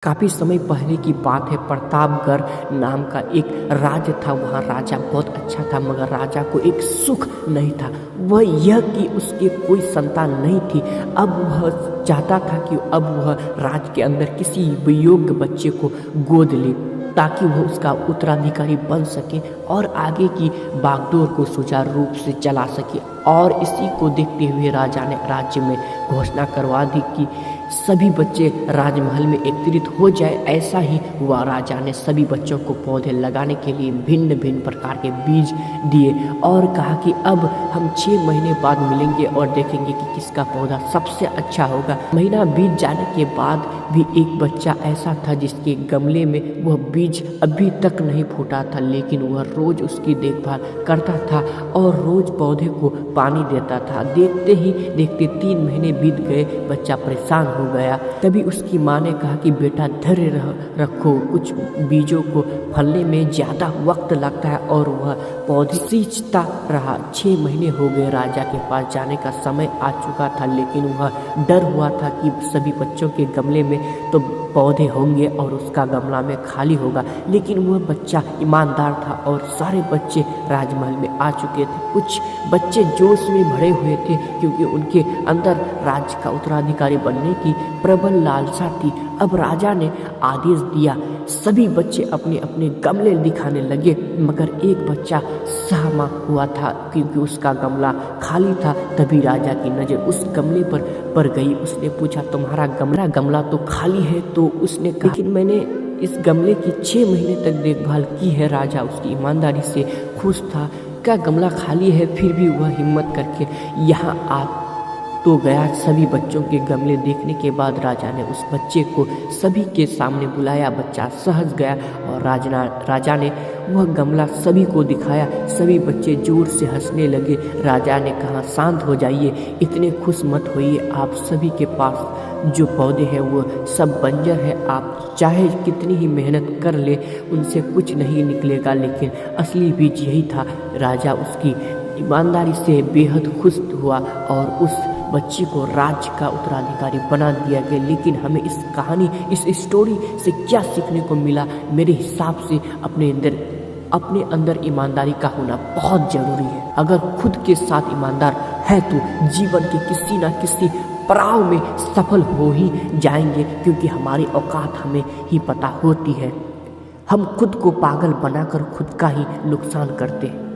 काफ़ी समय पहले की बात है। प्रतापगढ़ नाम का एक राज्य था। वहाँ राजा बहुत अच्छा था, मगर राजा को एक सुख नहीं था। वह यह कि उसके कोई संतान नहीं थी। अब वह चाहता था कि अब वह राज्य के अंदर किसी योग्य बच्चे को गोद ले, ताकि वह उसका उत्तराधिकारी बन सके और आगे की बागडोर को सुचारू रूप से चला सके। और इसी को देखते हुए राजा ने राज्य में घोषणा करवा दी कि सभी बच्चे राजमहल में एकत्रित हो जाए। ऐसा ही हुआ। राजा ने सभी बच्चों को पौधे लगाने के लिए भिन्न भिन्न प्रकार के बीज दिए और कहा कि अब हम 6 महीने बाद मिलेंगे और देखेंगे कि किसका पौधा सबसे अच्छा होगा। महीना बीत जाने के बाद भी एक बच्चा ऐसा था जिसके गमले में वह बीज अभी तक नहीं फूटा था, लेकिन वह रोज उसकी देखभाल करता था और रोज पौधे को पानी देता था। देखते ही देखते 3 महीने बीत गए। बच्चा परेशान हो गया। तभी उसकी माँ ने कहा कि बेटा धैर्य रखो, कुछ बीजों को फलने में ज़्यादा वक्त लगता है। और वह पौधे सींचता रहा। 6 महीने हो गए। राजा के पास जाने का समय आ चुका था, लेकिन वह डर हुआ था कि सभी बच्चों के गमले में तो पौधे होंगे और उसका गमला में खाली होगा। लेकिन वह बच्चा ईमानदार था और सारे बच्चे राजमहल में आ चुके थे। कुछ बच्चे जोश में भरे हुए थे क्योंकि उनके अंदर राज्य का उत्तराधिकारी बनने की प्रबल लालसा थी। अब राजा ने आदेश दिया, सभी बच्चे अपने अपने गमले दिखाने लगे, मगर एक बच्चा सहमा हुआ था क्योंकि उसका गमला खाली था। तभी राजा की नज़र उस गमले पर पड़ गई। उसने पूछा, तुम्हारा गमला तो खाली है। तो उसने कहा, लेकिन मैंने इस गमले की 6 महीने तक देखभाल की है। राजा उसकी ईमानदारी से खुश था। क्या गमला खाली है? फिर भी वह हिम्मत करके यहाँ आ तो गया। सभी बच्चों के गमले देखने के बाद राजा ने उस बच्चे को सभी के सामने बुलाया। बच्चा सहज गया और राजा ने वह गमला सभी को दिखाया। सभी बच्चे जोर से हंसने लगे। राजा ने कहा, शांत हो जाइए, इतने खुश मत होइए। आप सभी के पास जो पौधे हैं वो सब बंजर है। आप चाहे कितनी ही मेहनत कर ले, उनसे कुछ नहीं निकलेगा। लेकिन असली बीज यही था। राजा उसकी ईमानदारी से बेहद खुश हुआ और उस बच्चे को राज्य का उत्तराधिकारी बना दिया गया। लेकिन हमें इस कहानी, इस स्टोरी से क्या सीखने को मिला? मेरे हिसाब से अपने अंदर ईमानदारी का होना बहुत ज़रूरी है। अगर खुद के साथ ईमानदार है तो जीवन के किसी न किसी पड़ाव में सफल हो ही जाएंगे, क्योंकि हमारी औकात हमें ही पता होती है। हम खुद को पागल बनाकर खुद का ही नुकसान करते हैं।